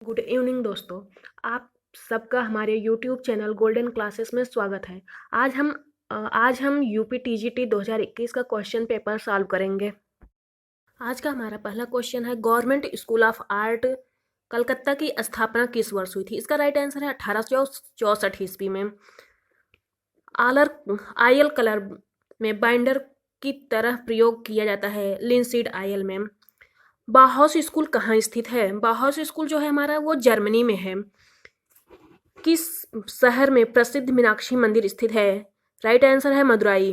Good evening दोस्तों। आप सबका हमारे यूट्यूब चैनल गोल्डन क्लासेस में स्वागत है। आज हम यूपी टीजीटी 2021 का क्वेश्चन पेपर सॉल्व करेंगे। आज का हमारा पहला क्वेश्चन है, government school of art Calcutta की स्थापना किस वर्ष हुई थी? इसका राइट आंसर है 1864 ईस्वी में। आयल कलर में बाइंडर की तरह प्रयोग किया जाता है लिंसीड आयल में। बाउहाउस स्कूल कहाँ स्थित है? बाउहाउस स्कूल जो है हमारा वो जर्मनी में है। किस शहर में प्रसिद्ध मीनाक्षी मंदिर स्थित है? राइट आंसर है मदुराई।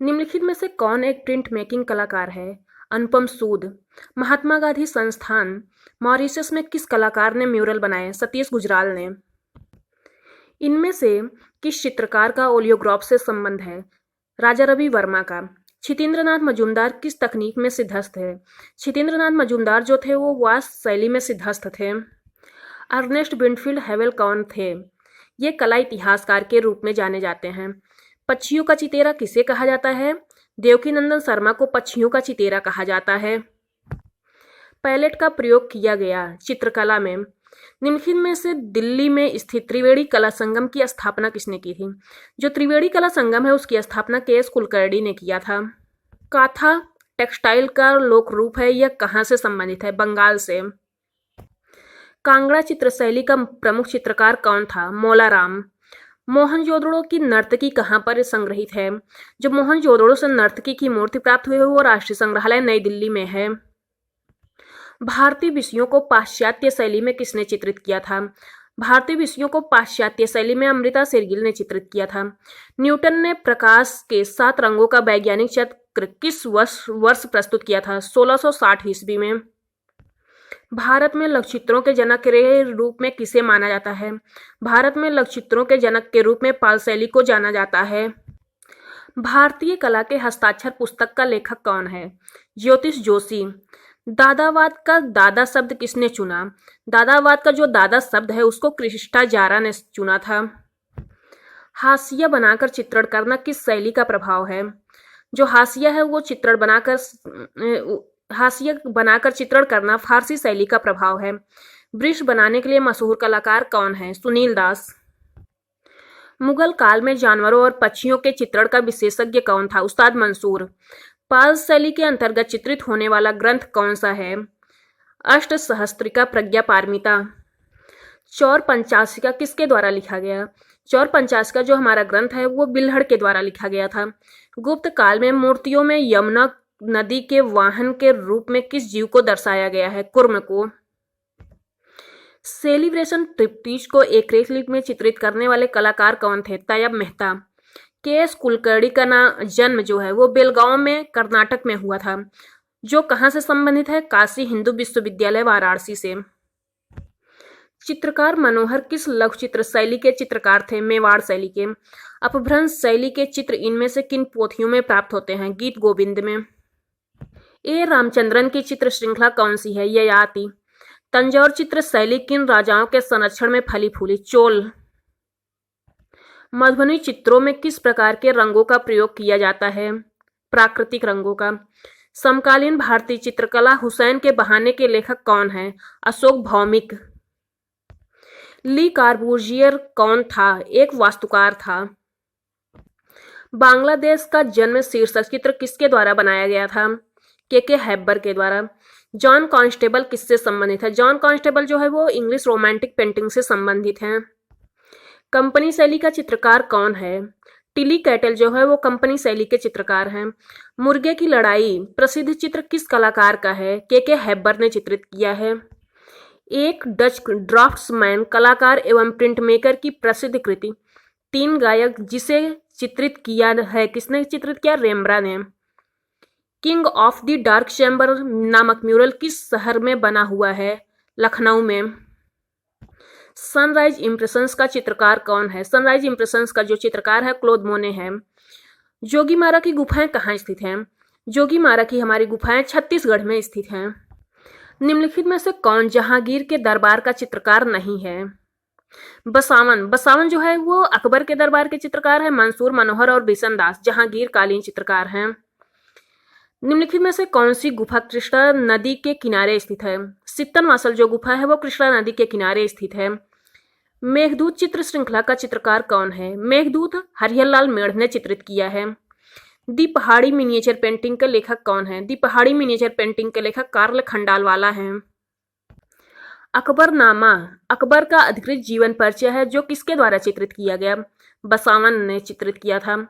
निम्नलिखित में से कौन एक प्रिंट मेकिंग कलाकार है? अनुपम सूद। महात्मा गांधी संस्थान मॉरिशस में किस कलाकार ने म्यूरल बनाए? सतीश गुजराल ने। इनमें से किस चित्रकार का ओलियोग्राफ से संबंध है? राजा रवि वर्मा का। छितेंद्रनाथ मजूमदार किस तकनीक में सिद्धहस्त है? छितेंद्रनाथ मजूमदार जो थे वो वास्तु शैली में सिद्धहस्त थे। अर्नेस्ट विंटफील्ड हेवेल कौन थे? ये कला इतिहासकार के रूप में जाने जाते हैं। पक्षियों का चितेरा किसे कहा जाता है? देवकीनंदन शर्मा को पक्षियों का चितेरा कहा जाता है। पैलेट का प्रयोग किया गया चित्रकला में। निम्नलिखित में से दिल्ली में स्थित त्रिवेणी कला संगम की स्थापना किसने की थी? जो त्रिवेणी कला संगम है उसकी स्थापना के.एस. कुलकर्णी ने किया था। काथा टेक्सटाइल का लोक रूप है, यह कहाँ से संबंधित है? बंगाल से। कांगड़ा चित्र शैली का प्रमुख चित्रकार कौन था? मौलाराम। मोहनजोदड़ो की नर्तकी कहाँ पर संग्रहित है? जो मोहनजोदड़ो से नर्तकी की मूर्ति प्राप्त हुई है वो राष्ट्रीय संग्रहालय नई दिल्ली में है। भारतीय विषयों को पाश्चात्य शैली में किसने चित्रित किया था? भारतीय विषयों को पाश्चात्य शैली में अमृता शेरगिल ने चित्रित किया था। न्यूटन ने प्रकाश के 7 रंगों का वैज्ञानिक चक्र किस वर्ष प्रस्तुत किया था? 1660 ईस्वी में। भारत में लघुचित्रों के जनक के रूप में किसे माना जाता है? भारत में लघुचित्रों के जनक के रूप में पाल शैली को जाना जाता है। भारतीय कला के हस्ताक्षर पुस्तक का लेखक कौन है? ज्योतिष जोशी। दादावाद का दादा शब्द किसने चुना? दादावाद का जो दादा शब्द है उसको क्रिस्टा जारा ने चुना था। हाशिया बनाकर चित्रण करना किस शैली का प्रभाव है? जो हाशिया है वो हाशिया बनाकर चित्रण करना फारसी शैली का प्रभाव है। वृक्ष बनाने के लिए मशहूर कलाकार कौन है? सुनील दास। मुगल काल में जानवरों और पक्षियों के चित्रण का विशेषज्ञ कौन था? उस्ताद मंसूर। पाल शैली के अंतर्गत चित्रित होने वाला ग्रंथ कौन सा है? अष्ट सहस्त्रिका प्रज्ञा पारमिता। चौर पंचाशिका किसके द्वारा लिखा गया? चौर पंचाशिका जो हमारा ग्रंथ है वो बिल्हड़ के द्वारा लिखा गया था। गुप्त काल में मूर्तियों में यमुना नदी के वाहन के रूप में किस जीव को दर्शाया गया है? कुर्म को। सेलिब्रेशन ट्रिप्टीज को एक्रिलिक लिप में चित्रित करने वाले कलाकार कौन थे? तैयब मेहता। के.एस. कुलकर्णी का जन्म जो है वो बेलगांव में कर्नाटक में हुआ था, जो कहाँ से संबंधित है? काशी हिंदू विश्वविद्यालय वाराणसी से। चित्रकार मनोहर किस लघु चित्र शैली के चित्रकार थे? मेवाड़ शैली के। अपभ्रंश शैली के चित्र इनमें से किन पोथियों में प्राप्त होते हैं? गीत गोविंद में। ए रामचंद्रन की चित्र श्रृंखला कौन सी है? ययाति। तंजौर चित्र शैली किन राजाओं के संरक्षण में फली फूली? चोल। मधुबनी चित्रों में किस प्रकार के रंगों का प्रयोग किया जाता है? प्राकृतिक रंगों का। समकालीन भारतीय चित्रकला हुसैन के बहाने के लेखक कौन हैं? अशोक भौमिक। ली कार्बूजियर कौन था? एक वास्तुकार था। बांग्लादेश का जन्म शीर्षक चित्र किसके द्वारा बनाया गया था? के हैबर के द्वारा। जॉन कॉन्स्टेबल किससे संबंधित है? जॉन कॉन्स्टेबल जो है वो इंग्लिश रोमांटिक पेंटिंग से संबंधित हैं। कंपनी शैली का चित्रकार कौन है? टिली कैटल जो है वो कंपनी शैली के चित्रकार हैं। मुर्गे की लड़ाई प्रसिद्ध चित्र किस कलाकार का है? के हैबर ने चित्रित किया है। एक डच ड्राफ्ट्समैन कलाकार एवं प्रिंट मेकर की प्रसिद्ध कृति तीन गायक जिसे चित्रित किया है, किसने चित्रित किया? रेम्ब्रांड ने। King of the dark chamber नामक म्यूरल किस शहर में बना हुआ है? लखनऊ में। सनराइज इंप्रेशंस का चित्रकार कौन है? सनराइज इंप्रेशंस का जो चित्रकार है क्लोद मोने है। जोगीमारा की गुफाएं कहाँ स्थित हैं? जोगीमारा की हमारी गुफाएं छत्तीसगढ़ में स्थित हैं। निम्नलिखित में से कौन जहांगीर के दरबार का चित्रकार नहीं है? बसावन। बसावन जो है वो अकबर के दरबार के चित्रकार है। मंसूर, मनोहर और बिशन दास जहांगीर कालीन चित्रकार हैं। निम्नलिखित में से कौन सी गुफा कृष्णा नदी के किनारे स्थित है? सित्तनवासल जो गुफा है वो कृष्णा नदी के किनारे स्थित है। मेघदूत चित्र श्रृंखला का चित्रकार कौन है? मेघदूत हरिहर लाल मेढ़ ने चित्रित किया है। दी पहाड़ी मिनिएचर पेंटिंग के लेखक कौन है? दी पहाड़ी मिनिएचर पेंटिंग के लेखक कार्ल खंडालवाला हैं। अकबरनामा अकबर का अधिकृत जीवन परिचय है जो किसके द्वारा चित्रित किया गया? बसावन ने चित्रित किया था।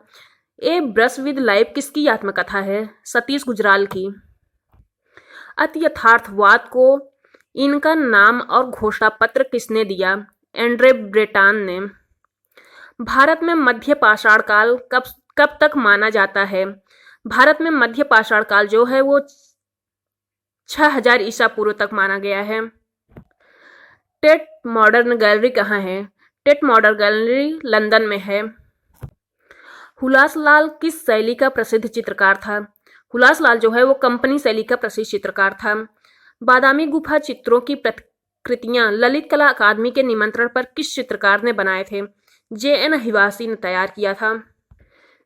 ए ब्रश विद लाइफ किसकी आत्मकथा है? सतीश गुजराल की। अति यथार्थवाद को इनका नाम और घोषणा पत्र किसने दिया? एंड्रे ब्रेटान ने। भारत में मध्य पाषाण काल कब तक माना जाता है? भारत में मध्य पाषाण काल जो है वो 6000 ईसा पूर्व तक माना गया है। टेट मॉडर्न गैलरी कहाँ है? टेट मॉडर्न गैलरी लंदन में है। हुलासलाल किस शैली का प्रसिद्ध चित्रकार था? हुलासलाल जो है वो कंपनी शैली का प्रसिद्ध चित्रकार था। बादामी गुफा चित्रों की प्रतिकृतियां ललित कला अकादमी के निमंत्रण पर किस चित्रकार ने बनाए थे? JN हिवासी ने तैयार किया था।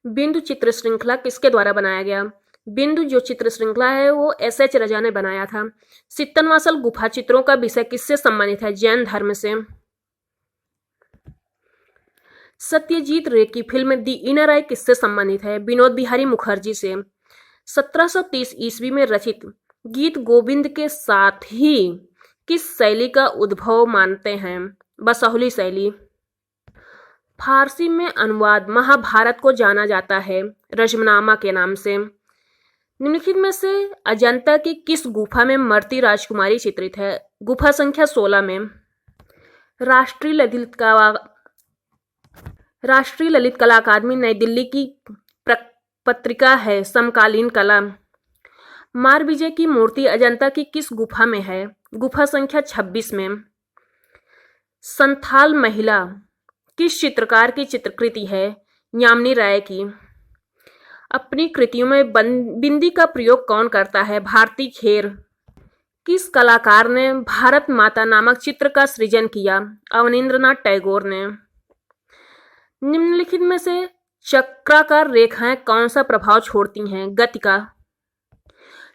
बिंदु चित्र श्रृंखला किसके द्वारा बनाया गया? बिंदु जो चित्र श्रृंखला है वो SH रजा ने बनाया था। सित्तनवासल गुफा चित्रों का विषय किससे संबंधित है? जैन धर्म से। सत्यजीत रे की फिल्म दी इनर आई किससे संबंधित है? विनोद बिहारी मुखर्जी से। 1730 ईस्वी में रचित गीत गोविंद के साथ ही किस शैली का उद्भव मानते हैं? बसौली शैली। फारसी में अनुवाद महाभारत को जाना जाता है रजमनामा के नाम से। निम्नलिखित में से अजंता की किस गुफा में मरती राजकुमारी चित्रित है? गुफा संख्या 16 में। राष्ट्रीय ललित कला अकादमी नई दिल्ली की पत्रिका है समकालीन कला। मारविजय की मूर्ति अजंता की किस गुफा में है? गुफा संख्या 26 में। संथाल महिला किस चित्रकार की चित्रकृति है? यामिनी राय की। अपनी कृतियों में बिंदी का प्रयोग कौन करता है? भारती खेर। किस कलाकार ने भारत माता नामक चित्र का सृजन किया? अवनींद्रनाथ टैगोर ने। निम्नलिखित में से चक्राकार रेखाएं कौन सा प्रभाव छोड़ती हैं? गति का।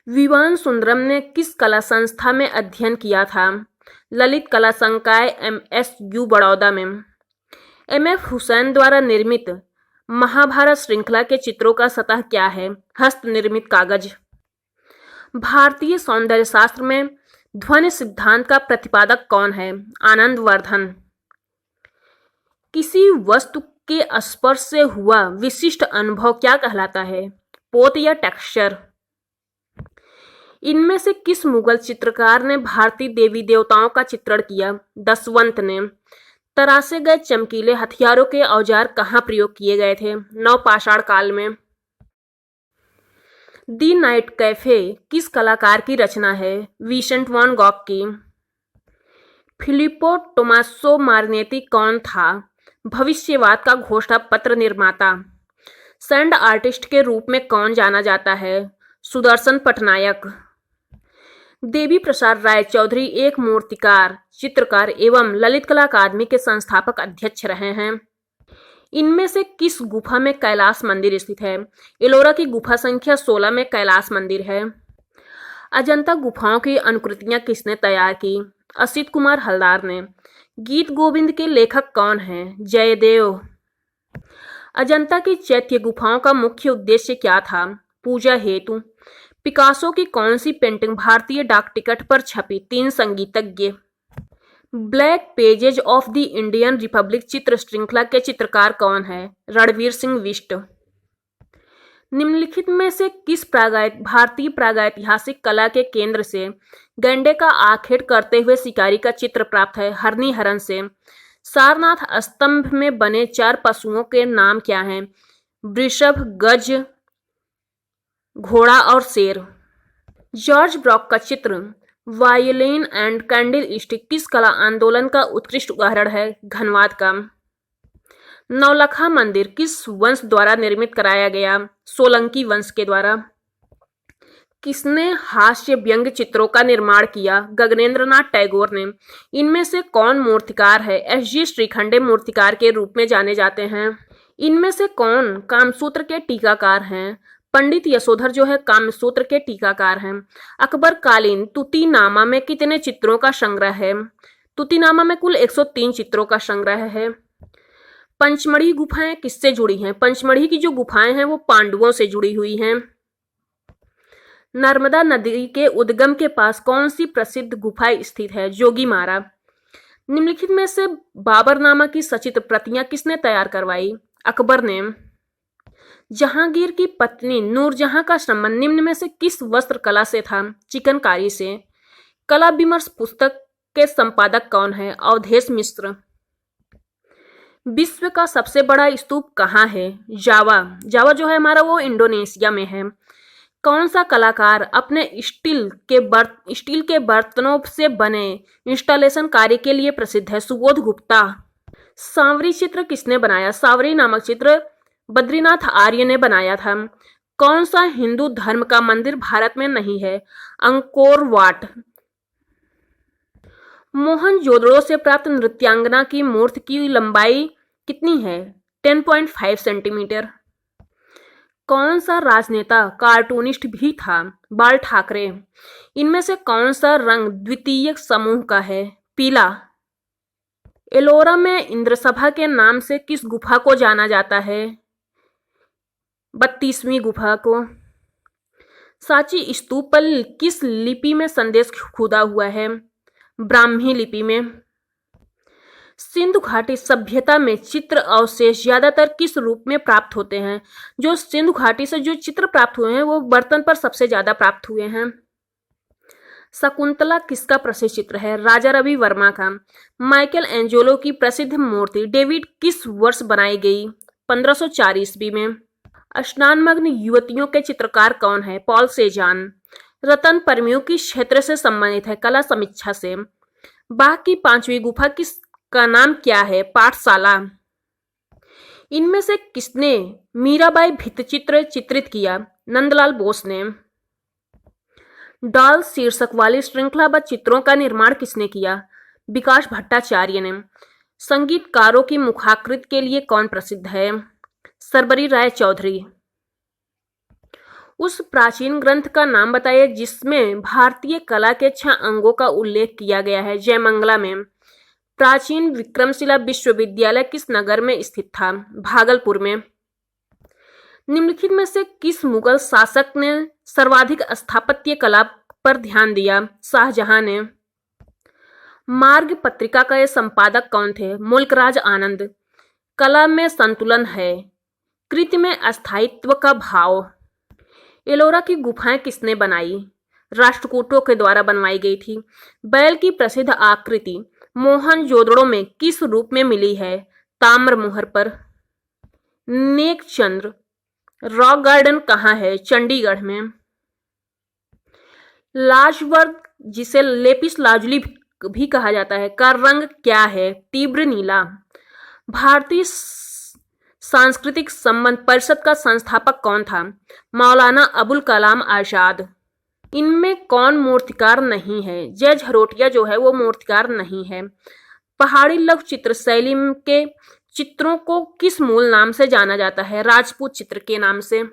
विवान सुंदरम ने किस कला संस्था में अध्ययन किया था? ललित कला संकाय MSU बड़ौदा में। MF हुसैन द्वारा निर्मित महाभारत श्रृंखला के चित्रों का सतह क्या है? हस्त निर्मित कागज। भारतीय सौंदर्य शास्त्र में ध्वनि सिद्धांत का प्रतिपादक कौन है? आनंदवर्धन। किसी वस्तु के स्पर्श से हुआ विशिष्ट अनुभव क्या कहलाता है? पोत या टेक्सचर। इनमें से किस मुगल चित्रकार ने भारतीय देवी देवताओं का चित्रण किया? दसवंत ने। तरासे गए चमकीले हथियारों के औजार कहाँ प्रयोग किए गए थे? नवपाषाण काल में। दी नाइट कैफे किस कलाकार की रचना है? विसेंट वैन गॉग की। फिलिप्पो टोमासो मार्नेती कौन था? भविष्यवाद का घोषणा पत्र निर्माता। सैंड आर्टिस्ट के रूप में कौन जाना जाता है? सुदर्शन पटनायक। देवी प्रसाद राय चौधरी एक मूर्तिकार, चित्रकार एवं ललित कला अकादमी के संस्थापक अध्यक्ष रहे हैं। इनमें से किस गुफा में कैलाश मंदिर स्थित है? एलोरा की गुफा संख्या 16 में कैलाश मंदिर है। अजंता गुफाओं की अनुकृतियां किसने तैयार की? असित कुमार हलदार ने। गीत गोविंद के लेखक कौन हैं? जयदेव। अजंता की चैत्य गुफाओं का मुख्य उद्देश्य क्या था? पूजा हेतु। पिकासो की कौन सी पेंटिंग भारतीय डाक टिकट पर छपी? 3 संगीतज्ञ। Black pages of the Indian Republic चित्र श्रृंखला के चित्रकार कौन है? रणवीर सिंह बिष्ट। निम्नलिखित में से किस भारतीय प्रागैतिहासिक कला के केंद्र से गैंडे का आखेट करते हुए शिकारी का चित्र प्राप्त है? हरनी हरन से। सारनाथ स्तंभ में बने 4 पशुओं के नाम क्या हैं? वृषभ, गज, घोड़ा और शेर। जॉर्ज ब्रॉक का चित्र वायलिन एंड कैंडल स्टिक किस कला आंदोलन का उत्कृष्ट उदाहरण है? घनवाद का। नौलखा मंदिर किस वंश द्वारा निर्मित कराया गया? सोलंकी वंश के द्वारा। किसने हास्य व्यंग्य चित्रों का निर्माण किया? गगनेंद्रनाथ टैगोर ने। इनमें से कौन मूर्तिकार है? SG श्रीखंडे मूर्तिकार के रूप में जाने जाते हैं। इनमें से कौन कामसूत्र के टीकाकार हैं? पंडित यशोधर जो है कामसूत्र के टीकाकार हैं। अकबर कालीन तुतीनामा में कितने चित्रों का संग्रह है? तुतीनामा में कुल 103 चित्रों का संग्रह है। पंचमढ़ी गुफाएं किससे जुड़ी हैं? पंचमढ़ी की जो गुफाएं हैं वो पांडवों से जुड़ी हुई हैं। नर्मदा नदी के उद्गम के पास कौन सी प्रसिद्ध गुफा स्थित है? जोगीमारा। निम्नलिखित में से बाबरनामा की सचित्र प्रतियां किसने तैयार करवाई? अकबर ने। जहांगीर की पत्नी नूरजहां का संबंध निम्न में से किस वस्त्र कला से था? चिकनकारी से। कला विमर्श पुस्तक के संपादक कौन है? अवधेश मिश्र। विश्व का सबसे बड़ा स्तूप कहाँ है? जावा। जावा जो है हमारा वो इंडोनेशिया में है। कौन सा कलाकार अपने स्टील के बर्तनों से बने इंस्टॉलेशन कार्य के लिए प्रसिद्ध है? सुबोध गुप्ता। सांवरी चित्र किसने बनाया? सांवरी नामक चित्र बद्रीनाथ आर्य ने बनाया था। कौन सा हिंदू धर्म का मंदिर भारत में नहीं है? Angkor Wat. मोहनजोदड़ो से प्राप्त नृत्यांगना की मूर्ति की लंबाई कितनी है? 10.5 सेंटीमीटर। कौन सा राजनेता कार्टूनिस्ट भी था? बाल ठाकरे। इनमें से कौन सा रंग द्वितीयक समूह का है? पीला। एलोरा में इंद्रसभा के नाम से किस गुफा को जाना जाता है? 32वीं गुफा को। सांची स्तूप पर किस लिपि में संदेश खुदा हुआ है? ब्राह्मी लिपि में। सिंधु घाटी सभ्यता में चित्र अवशेष ज्यादातर किस रूप में प्राप्त होते हैं? जो सिंधु घाटी से जो चित्र प्राप्त हुए हैं वो बर्तन पर सबसे ज्यादा प्राप्त हुए हैं। शकुंतला किसका प्रसिद्ध चित्र है? राजा रवि वर्मा का। माइकल एंजेलो की प्रसिद्ध मूर्ति डेविड किस वर्ष बनाई गई? 1504 ईस्वी में। स्नानमग्न युवतियों के चित्रकार कौन है? पॉल सेजान। रतन परमियों की क्षेत्र से संबंधित है? कला समीक्षा से। बाघ की 5वीं गुफा का नाम क्या है? पाठशाला। इनमें से किसने मीराबाई भित्तिचित्र चित्रित किया? नंदलाल बोस ने। डाल शीर्षक वाली श्रृंखलाबद्ध चित्रों का निर्माण किसने किया? विकास भट्टाचार्य ने। संगीतकारों की मुखाकृति के लिए कौन प्रसिद्ध है? सरबरी राय चौधरी। उस प्राचीन ग्रंथ का नाम बताइए जिसमें भारतीय कला के 6 अंगों का उल्लेख किया गया है। जयमंगला में। प्राचीन विक्रमशिला विश्वविद्यालय किस नगर में स्थित था? भागलपुर में। निम्नलिखित में से किस मुगल शासक ने सर्वाधिक स्थापत्य कला पर ध्यान दिया? शाहजहां ने। मार्ग पत्रिका का संपादक कौन थे? मुल्कराज आनंद। कला में संतुलन है। कृति में अस्थायित्व का भाव। एलोरा की गुफाएं किसने बनाई? राष्ट्रकूटों के द्वारा बनवाई गई थी। बैल की प्रसिद्ध आकृति मोहनजोदड़ो में किस रूप में मिली है? ताम्र मुहर पर। नेकचंद्र रॉक गार्डन कहाँ है? चंडीगढ़ में। लाजवर्द जिसे लेपिस लाजुली भी कहा जाता है का रंग क्या है? तीव्र नीला। भारतीय सांस्कृतिक संबंध परिषद का संस्थापक कौन था? मौलाना अबुल कलाम आजाद। इनमें कौन मूर्तिकार नहीं है? जय झरोटिया जो है वो मूर्तिकार नहीं है। पहाड़ी लघु चित्र शैली के चित्रों को किस मूल नाम से जाना जाता है? राजपूत चित्र के नाम से।